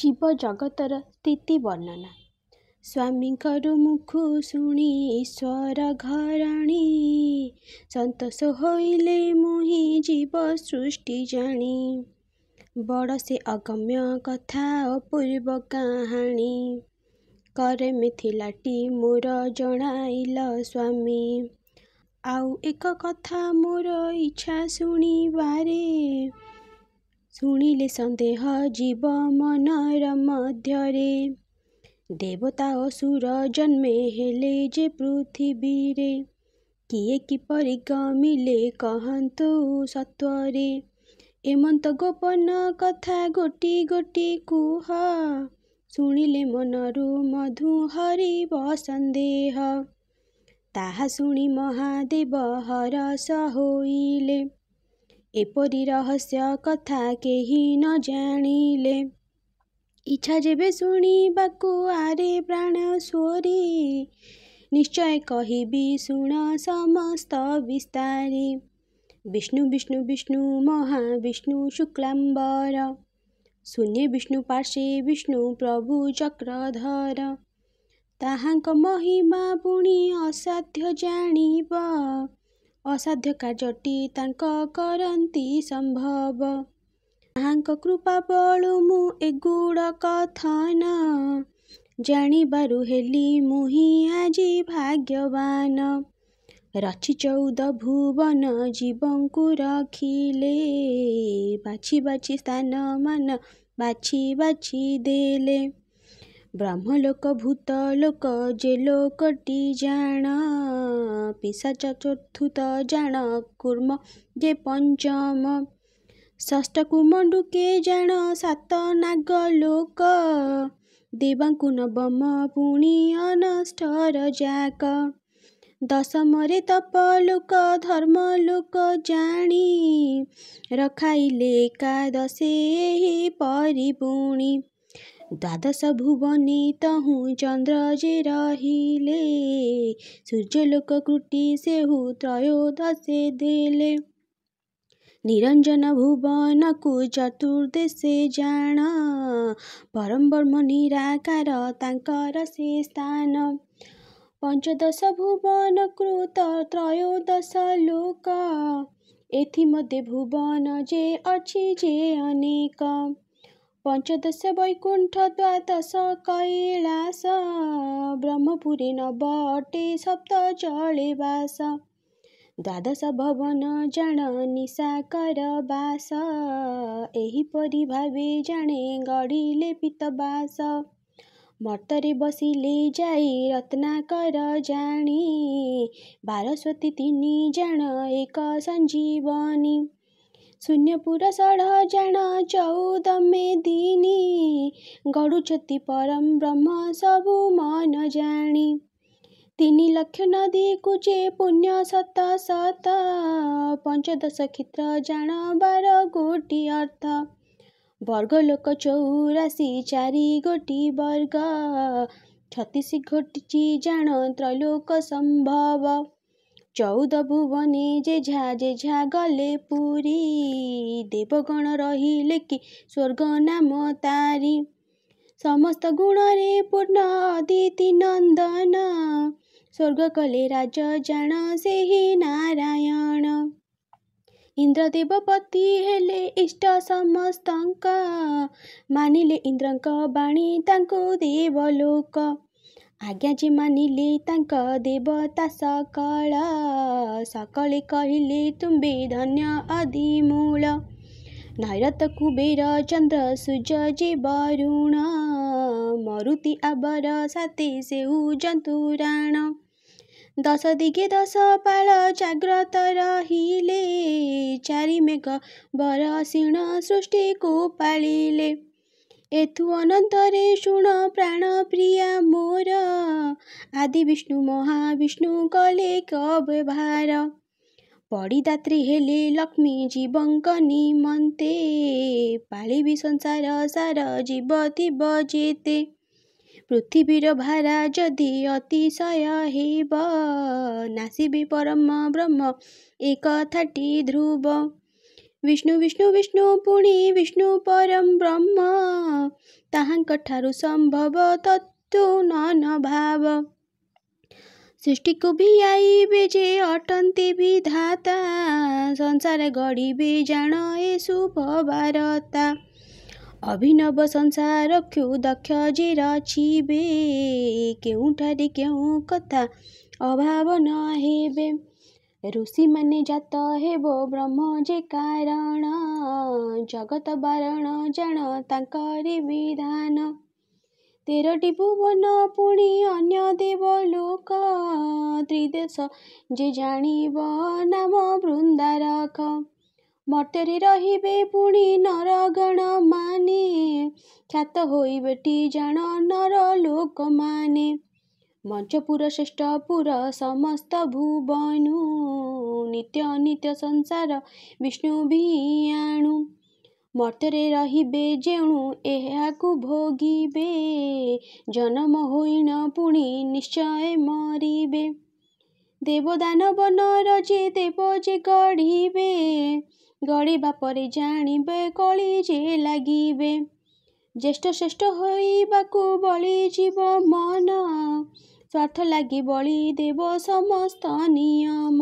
जीव जगतर स्थिति वर्णना। स्वामींकर मुखु शुणी ईश्वर घराणी, संतोष होइले मुहि जीव सृष्टि जानी। बड़ से अगम्य कथा अपूर्व कहानी, करे मिथिलाटी मोर जणाइल स्वामी। आउ एक कथा मोर इच्छा शुणिबारे, शुणिले सन्देह जीव मनर मध्यरे। देवता असुर जन्मे हेले जे पृथिवीरे, किए किपरि गमिले कहन्तु सत्वरे। एमंत गोपन कथा गोटी गोटी कुह, शुणिले मनरु मधु हरिब सन्देह। ताहा शुणि महादेव हरस होइले, एपरि रहस्य कथा केही न जानिले। इच्छा जेबे शुणिबाकु आरे प्राण स्वरे, निश्चय कहिबि शुण समस्त विस्तारे। विष्णु विष्णु विष्णु महाविष्णु शुक्लाम्बर, शून्य विष्णु पार्श्वे विष्णु प्रभु चक्रधर। ताहांक महिमा पुଣି असाध्य जानिब, असाध्य कार्यटी तांक करन्ति सम्भव। ताहांक कृपा बळु मु एगुड़ कथन, जानिबारु हेली मुहि आजि भाग्यवान। रचि 14 भुवन जीवंकु रखिले, बाछि बाछि स्थान मान बाछि बाछि देले। ब्रह्मलोक भूतलोक जे लोकटी जान, पिशाच चतुर्थ जान कूर्म जे पंचम। षष्ठ कुमंडुके जान 7 नागलोक, देवांकु नवम पुଣି अनष्टर जाक। दशमरे तपलोक धर्मलोक जानी, रखाइले एकादशे एहि परि पुଣି। द्वादश भुवने तहु चंद्र जे रहिले, सूर्यलोक कृटी सेहु त्रयोदशे देले। निरंजन भुवनकु चतुर्दशे जान, परम ब्रह्म निराकार तांकर से स्थान। पंचदश भुवन कृत त्रयोदश लोक, एथि मध्ये भुवन जे अछि जे अनेक। पंचदश वैकुंठ द्वादश कैलास, ब्रह्मपुरे नव अटे सप्त चले वास। द्वादश भवन जान निशाकर बास, एहिपरि भावे जाने गढ़िले पीतबास। मर्त्ତରେ बसिले जाई रत्नाकर जानी, 12 तिनि जान एक संजीवनी। शून्यपुर 16 जान 14 मेदिनी, गढ़ुछति परम ब्रह्म सबु मन जानी। 3 लक्ष नदी कुजे पुण्य शत शत, पंचदश क्षेत्र जान 12 गोटी अर्थ। वर्गलोक 84 4 गोटी वर्ग, 36 घोटी जान त्रैलोक संभव। 14 भुवने जेझा गले पुरी, देवगण रहिले कि स्वर्ग नाम तारी। समस्त गुणरे पूर्ण अदिति नंदन, स्वर्ग कले राज जान सेहि नारायण। इंद्र देवपति हेले इष्ट समस्तंका, मानिले इंद्रंक बाणी तांको देवलोक। आज्ञा जे मानिले तांक देवता सकल, सकले कहिले तुम्बे धन्य आदिमूल। नैरत कुबेर चंद्र सूर्य जे वरुण, मरुति आबर साते सेहु जंतुराण। 10 दिगे 10 पाल जाग्रत रहिले, 4 मेघ बरसीण सृष्टि को पालिले। एथु अनंतरे शुण प्राण प्रिया मोर, आदि विष्णु महाविष्णु कले व्यवहार। पड़िदात्री हेले लक्ष्मी जीवंक निमन्ते, पालिबि संसार सार जीव थिब जेते। पृथिवीर भारा जदि अतिशय हेब, नासिबे परम ब्रह्म एक थाटी ध्रुव। विष्णु विष्णु विष्णु पुणी विष्णु परम ब्रह्म ताहांक ठारु संभव तत्व न भाव सृष्टि को भी आईबे जे अटंती विधाता संसार गढ़िबे जान ए शुभ वारता अभिनव संसार क्यों दक्ष जे रचिबे केउठारे केउ कथा अभाव न हेबे ऋषि माने जात हेबो ब्रह्म जे कारण जगत बारण जान तांकरी विधान 13ଟି भुवन पुणी अन्य देव लोक त्रिदेश जे जानिब नाम बृंदारक मर्त्ୟରେ रहिबे पुणी नरगण माने ख्यात होइबेटी जान नर लोक माने मंचपुर श्रेष्ठपुर समस्त भुवनु नित्य अनित्य संसार विष्णु भियाणु मर्त्ୟରେ रहिबे जेणु एहाकु भोगिबे जन्म होइन पुणी निश्चय मरिबे देवदानव नर जे देव जे गढ़िबे गढ़िबा परे जानिबे कଳି जे लागिबे ज्येष्ठ श्रेष्ठ होइबाकु बळि जीव मन स्वार्थ लागि बळि देव समस्त नियम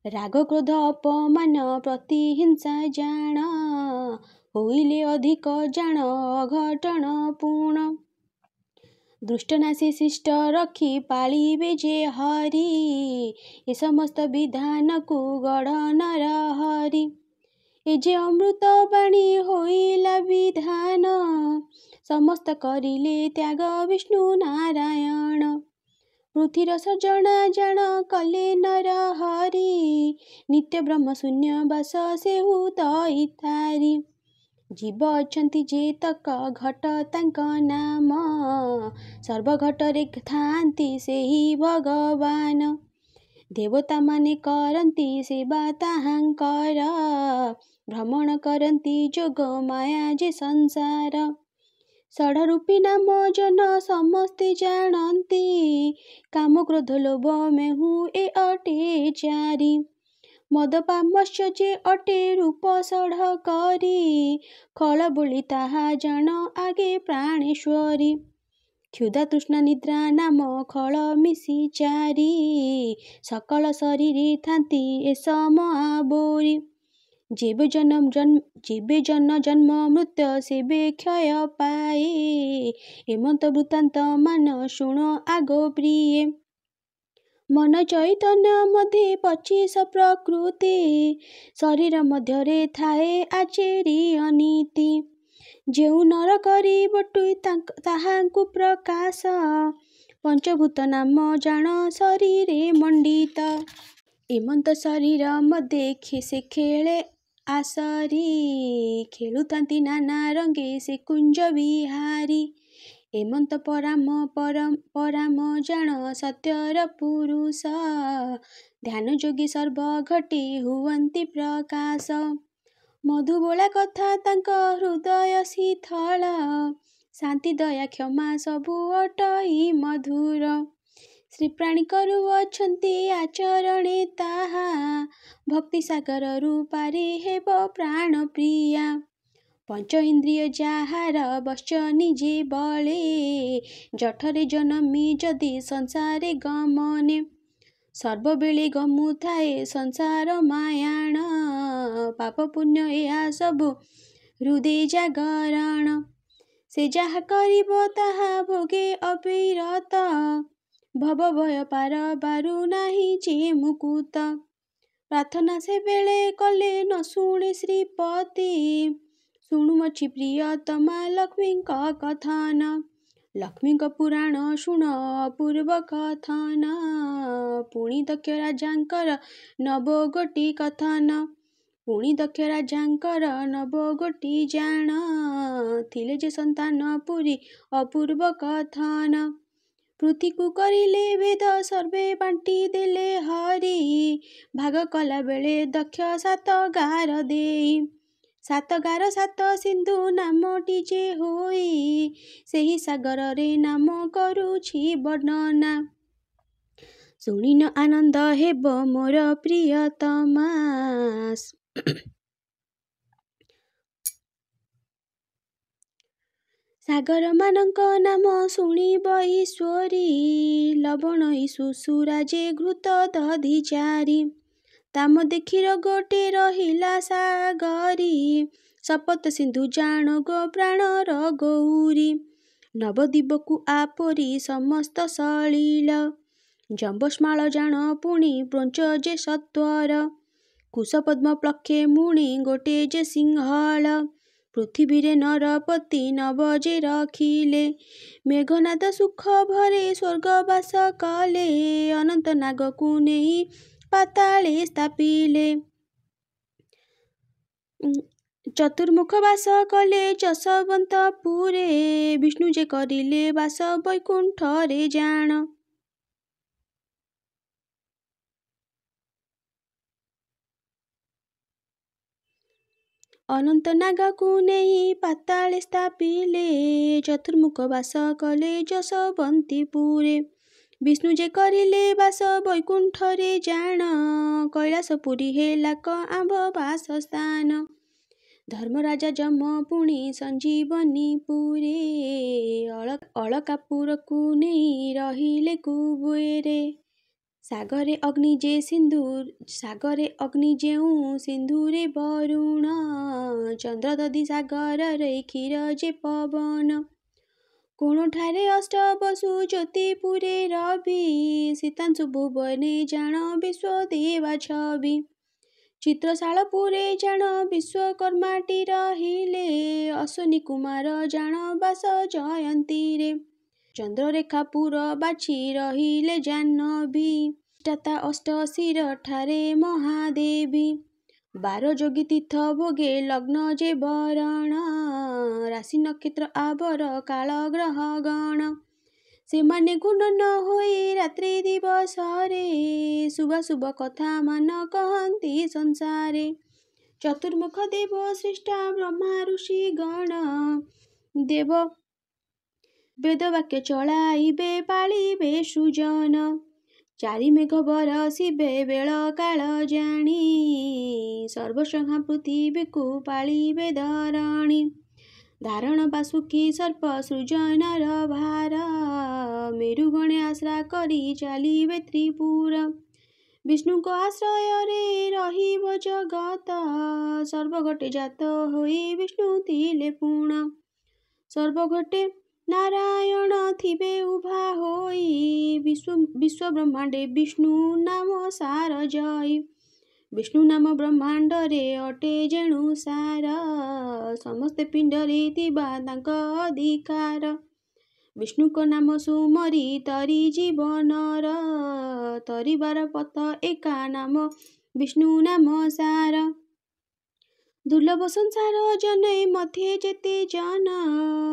राग क्रोध अपमान प्रतिहिंसा जान होइले अधिक जान अघटन पूर्ण दुष्टनाशी शिष्ट रखी पालिबे जे हरि ए समस्त विधान को गढ़ नर हरि ए जे अमृत बाणी होइला विधान समस्त करिले त्याग विष्णु नारायण पृथ्वीर सजना जान कले नर हरि नित्य ब्रह्म शून्य बास सेहु दैतारी जीव अछंती जेतक घट तांक नाम सर्वघटरे थांती सेही भगवान देवता माने करंती सेवा ताहांकर भ्रमण करंती जोग माया जे संसार षडरूपी नाम जन समस्ते जानती काम क्रोध लोभ मेहु ए अटे चारि मद पामश्य जे अटे रूप षड करी खल बोली ताहा जान आगे प्राणेश्वरी क्षुधा तृष्णा निद्रा नाम खल मिसी चारि सकल शरीरे थांती ए सम आबोरी जेबे जन्म जन्म मृत्यु सेबे क्षय पाए एमंत वृत्तांत मान शुण आगो प्रिय मन चैतन्य मध्ये 25 प्रकृति शरीर मध्यरे थाए आचेरी अनीति जेउ नर करी बटुई ताहांकु प्रकाश पंचभूत नाम जान शरीरे मंडित एमंत शरीर मध्ये से खेले आसरी खेलुतांती नाना रंगे से कुंज विहारी एमंत पराम जान सत्यर पुरुष ध्यान जोगी सर्व घटी हुवंती प्रकाश मधुबोला कथा तांक हृदय शीतल शांति दया क्षमा सबु अटई मधुर श्री प्राणी करू अछंती आचरणे ताहा भक्ति सागर रूपारे हेब प्राण प्रिया पंच इंद्रिय जाहार बश्च निजे बळे जठरे जनमी जदि संसारे गमने सर्वबेले गमु थाए संसार मायाण पाप पुण्य एहा सबु हृदय जागरण से जाहा करिब ताहा भोगे अविरत भव भय पार बारु नाही जे मुकुत प्रार्थना से बेले कले न शुणे श्रीपति शुणुमछि प्रियतमा लक्ष्मी कथन लक्ष्मी पुराण शुण अपूर्व कथन पुणी दक्ष राजांकर नव गोटी कथन पुणी दक्ष राजांकर नव गोटी जान थिले जे संतान पुरी अपूर्व कथन पृथ्वी को करिले वेद सर्वे बांटी देले हरि भाग कला बेले दक्ष 7 गार देई 7 गार 7 सिंधु नामटी जे होई सेही सागर रे नाम करूछि वर्णना शुणिन आनंद हेब मोर प्रियतमा। ସାଗରମାନଙ୍କ ନାମ ଶୁଣିବ ଈଶ୍ୱରୀ, ଲବଣ ଈଶୁସୁରା ଯେ ଘୃତ ଦଧି ଚାରି। ତାମ ଦେଖିର ଗୋଟେ ରହିଲା ସାଗରୀ, ଶପଥ ସିନ୍ଧୁ ଜାଣ ଗୋ ପ୍ରାଣର ଗୌରୀ। ନବଦ୍ୱୀପକୁ ଆପରି ସମସ୍ତ ସଳିଳ, ଜମ୍ବଶ୍ମାଳ ଜାଣ ପୁଣି ବ୍ରୋଞ୍ଚ ଯେ ସତ୍ୱର। କୁଶପଦ୍ମ ପ୍ଲକ୍ଷେ ମୁଣି ଗୋଟେ ଯେ ସିଂହଳ, ପୃଥିବୀରେ ନରପତି ନବ ଯେ ରଖିଲେ। ମେଘନାଦ ସୁଖ ଭରେ ସ୍ୱର୍ଗବାସ କଲେ, ଅନନ୍ତ ନାଗକୁ ନେଇ ପାତାଳେ ସ୍ଥାପିଲେ। ଚତୁର୍ମୁଖ ବାସ କଲେ ଯଶୋବନ୍ତପୁରେ, ବିଷ୍ଣୁ ଯେ କରିଲେ ବାସ ବୈକୁଣ୍ଠରେ ଜାଣ। ଅନନ୍ତ ନାଗକୁ ନେଇ ପାତାଳେ ସ୍ଥାପିଲେ, ଚତୁର୍ମୁଖ ବାସ କଲେ ଯଶୋବନ୍ତୀପୁରେ। ବିଷ୍ଣୁ ଯେ କରିଲେ ବାସ ବୈକୁଣ୍ଠରେ ଜାଣ, କୈଳାସପୁରୀ ହେଲା ଆମ୍ଭ ବାସସ୍ଥାନ। ଧର୍ମରାଜା ଯମ ପୁଣି ସଞ୍ଜୀବନୀପୁରେ, ଅଳକାପୁରକୁ ନେଇ ରହିଲେ କୁବେରେ। ସାଗରେ ଅଗ୍ନି ଯେଉଁ ସିନ୍ଧୁରେ ବରୁଣ, ଚନ୍ଦ୍ର ଦଧି ସାଗରରେ କ୍ଷୀର ଯେ ପବନ। କୋଣଠାରେ ଅଷ୍ଟବସୁ ଜ୍ୟୋତିପୁରେ ରବି, ଶୀତାଂଶୁ ଭୁବନେ ଜାଣ ବିଶ୍ୱଦେବା ଛବି। ଚିତ୍ରଶାଳପୁରେ ଜାଣ ବିଶ୍ୱକର୍ମାଟି ରହିଲେ, ଅଶ୍ୱନୀ କୁମାର ଜାଣ ବାସ ଜୟନ୍ତୀରେ। ଚନ୍ଦ୍ରରେଖାପୁର ବାଛି ରହିଲେ ଜାହ୍ନବୀ, ଅଧିଷ୍ଠାତା ଅଷ୍ଟଶିର ଠାରେ ମହାଦେବୀ। ବାର ଯୋଗୀ ତୀର୍ଥ ଭୋଗେ ଲଗ୍ନ ଯେ ବରଣ, ରାଶି ନକ୍ଷତ୍ର ଆବର କାଳ ଗ୍ରହ ଗଣ। ସେମାନେ ଗୁଣନ ହୋଇ ରାତ୍ରି ଦିବସରେ, ଶୁଭାଶୁଭ କଥା ମାନ କହନ୍ତି ସଂସାରେ। ଚତୁର୍ମୁଖ ଦେବ ସ୍ରଷ୍ଟା ବ୍ରହ୍ମା ଋଷି ଗଣ, ଦେବ ବେଦବାକ୍ୟ ଚଳାଇବେ ପାଳିବେ ସୃଜନ। ଚାରି ମେଘ ବରଷିବେ ବେଳ କାଳ ଜାଣି, ସର୍ବଂସହା ପୃଥିବୀକୁ ପାଳିବେ ଧରଣୀ। ଧାରଣ ବାସୁକୀ ସର୍ପ ସୃଜନର ଭାର, ମେରୁଗଣେ ଆଶ୍ରା କରି ଚାଲିବେ ତ୍ରିପୁର। ବିଷ୍ଣୁଙ୍କ ଆଶ୍ରୟରେ ରହିବ ଜଗତ, ସର୍ବଘଟେ ଜାତ ହୋଇ ବିଷ୍ଣୁ ଥିଲେ ପୂର୍ଣ୍ଣ। ସର୍ବଘଟେ ନାରାୟଣ ଥିବେ ଉଭା ହୋଇ, ବିଶ୍ୱବ୍ରହ୍ମାଣ୍ଡେ ବିଷ୍ଣୁ ନାମ ସାର ଜୟୀ। ବିଷ୍ଣୁ ନାମ ବ୍ରହ୍ମାଣ୍ଡରେ ଅଟେ ଯେଣୁ ସାର, ସମସ୍ତେ ପିଣ୍ଡରେ ଥିବା ତାଙ୍କ ଅଧିକାର। ବିଷ୍ଣୁଙ୍କ ନାମ ସୁମରି ତରି ଜୀବନର, ତରିବାର ପଥ ଏକା ନାମ ବିଷ୍ଣୁ ନାମ ସାର। ଦୁର୍ଲଭ ସଂସାର ଜନେ ମଧ୍ୟେ ଯେତେ ଜନ,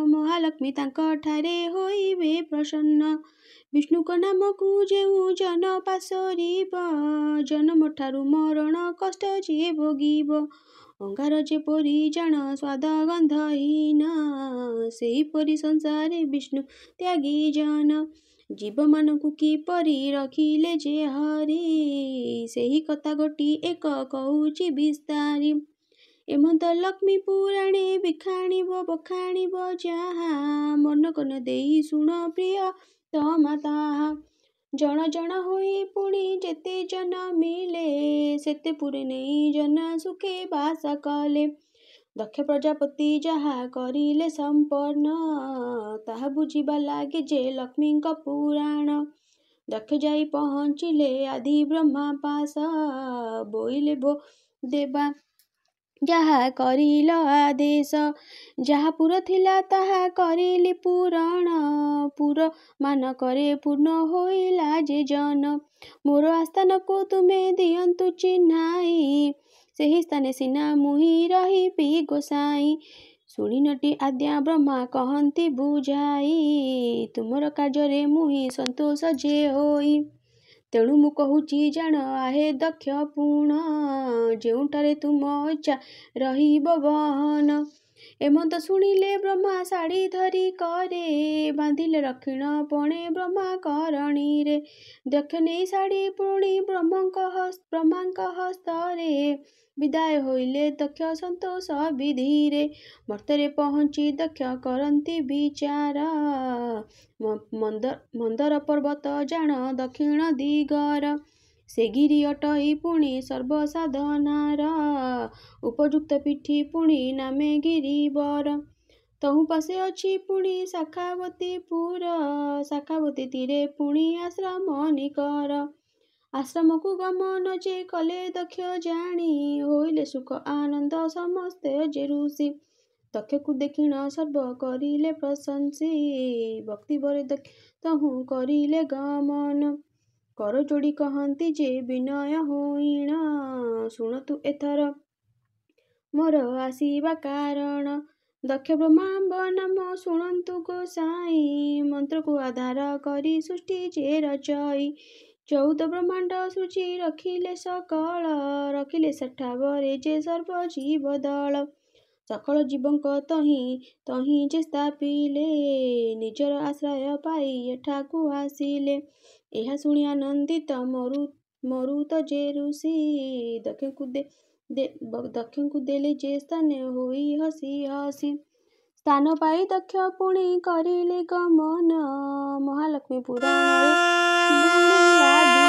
ମହାଲକ୍ଷ୍ମୀ ତାଙ୍କ ଠାରେ ହୋଇବେ ପ୍ରସନ୍ନ। ବିଷ୍ଣୁଙ୍କ ନାମକୁ ଯେଉଁ ଜନ ପାଶୋରିବ, ଜନମଠାରୁ ମରଣ କଷ୍ଟ ଯେ ଭୋଗିବ। ଅଙ୍ଗାର ଯେପରି ଜାଣ ସ୍ୱାଦ ଗନ୍ଧହୀନ, ସେହିପରି ସଂସାରେ ବିଷ୍ଣୁ ତ୍ୟାଗୀ ଜନ। ଜୀବମାନଙ୍କୁ କିପରି ରଖିଲେ ଯେ ହରି, ସେହି କଥା ଗୋଟି ଏକ କହୁଛି ବିସ୍ତାରି। ଏମନ୍ତ ଲକ୍ଷ୍ମୀ ପୁରାଣେ ବଖାଣିବ ଯାହା, ମନ କର୍ଣ୍ଣ ଦେଇ ଶୁଣ ପ୍ରିୟ ତମା ତାହା। ଜଣ ଜଣ ହୋଇ ପୁଣି ଯେତେ ଜନ ମିଳେ, ସେତେ ପୁରେ ନେଇ ଜନ ସୁଖେ ବାସ କଲେ। ଦକ୍ଷ ପ୍ରଜାପତି ଯାହା କରିଲେ ସମ୍ପନ୍ନ, ତାହା ବୁଝିବା ଲାଗେ ଯେ ଲକ୍ଷ୍ମୀଙ୍କ ପୁରାଣ। ଦକ୍ଷ ଯାଇ ପହଞ୍ଚିଲେ ଆଦି ବ୍ରହ୍ମା ପାଶ, ବୋଇଲେ ଭୋ ଦେବା ଯାହା କରିଲ ଆଦେଶ। ଯାହା ପୁର ଥିଲା ତାହା କରିଲି ପୂରଣ, ପୁର ମାନଙ୍କରେ ପୂର୍ଣ୍ଣ ହୋଇଲା ଯେ ଜନ। ମୋର ଆସ୍ଥାନକୁ ତୁମେ ଦିଅନ୍ତୁ ଚିହ୍ନାଇ, ସେହି ସ୍ଥାନେ ସିନା ମୁହିଁ ରହିବି ଗୋସାଇଁ। ଶୁଣିନଟି ଆଦ୍ୟା ବ୍ରହ୍ମା କହନ୍ତି ବୁଝାଇ, ତୁମର କାର୍ଯ୍ୟରେ ମୁହିଁ ସନ୍ତୋଷ ଯେ ହୋଇ। ତେଣୁ ମୁଁ କହୁଛି ଜାଣ ଆହେ ଦକ୍ଷ ପୁଣ, ଯେଉଁଠାରେ ତୁମ ଇଚ୍ଛା ରହିବ ବହନ। ଏମନ୍ତ ଶୁଣିଲେ ବ୍ରହ୍ମା ଶାଢ଼ୀ ଧରି କରେ ବାନ୍ଧିଲେ ରକ୍ଷିଣ ପଣେ ବ୍ରହ୍ମା କରଣୀରେ। ଦକ୍ଷ ନେଇ ଶାଢ଼ୀ ପୁଣି ବ୍ରହ୍ମାଙ୍କ ହସ୍ତରେ ବିଦାୟ ହୋଇଲେ ଦକ୍ଷ ସନ୍ତୋଷ ବିଧିରେ। ମର୍ତ୍ତ୍ୟରେ ପହଞ୍ଚି ଦକ୍ଷ କରନ୍ତି ବିଚାର ମନ୍ଦର ପର୍ବତ ଜାଣ ଦକ୍ଷିଣ ଦିଗର। ସେ ଗିରି ଅଟଇ ପୁଣି ସର୍ବସାଧନାର ଉପଯୁକ୍ତ ପିଠି ପୁଣି ନାମେ ଗିରିବର। ତହୁଁ ପାଶେ ଅଛି ପୁଣି ଶାଖାବତୀପୁର ଶାଖାବତୀ ତୀରେ ପୁଣି ଆଶ୍ରମ ନିକର। ଆଶ୍ରମକୁ ଗମନ ଯେ କଲେ ଦକ୍ଷ ଜାଣି ହୋଇଲେ ସୁଖ ଆନନ୍ଦ ସମସ୍ତେ ଯେ ଋଷି। ଦକ୍ଷକୁ ଦେଖିଣ ସର୍ବ କରିଲେ ପ୍ରଶଂସି ଭକ୍ତି ବରେ ଦକ୍ଷ ତହୁଁ କରିଲେ ଗମନ। କରଯୋଡ଼ି କହନ୍ତି ଯେ ବିନୟ ହୋଇଣ ଶୁଣନ୍ତୁ ଏଥର ମୋର ଆସିବା କାରଣ। ଦକ୍ଷ ବ୍ରହ୍ମାମ୍ବ ନାମ ଶୁଣନ୍ତୁ ଗୋସାଇଁ ମନ୍ତ୍ରକୁ ଆଧାର କରି ସୃଷ୍ଟି ଯେ ରଚଇ। 14 ବ୍ରହ୍ମାଣ୍ଡ ସୃଜି ରଖିଲେ ସକଳ ରଖିଲେ ସେଠାବରେ ଯେ ସର୍ବ ଜୀବ ଦଳ। ସକଳ ଜୀବଙ୍କ ତହିଁ ଯେ ସ୍ଥାପିଲେ ନିଜର ଆଶ୍ରୟ ପାଇ ଏଠାକୁ ଆସିଲେ। ଏହା ଶୁଣି ଆନନ୍ଦିତ ମରୁତ ଯେ ଋଷି ଦକ୍ଷଙ୍କୁ ଦେଲେ ଯେ ସ୍ଥାନ ହୋଇ ହସି ହସି। ସ୍ଥାନ ପାଇ ଦକ୍ଷ ପୁଣି କରିଲେ ଗମନ ମହାଲକ୍ଷ୍ମୀ ପୁରାଣରେ ଭୁଣିଲା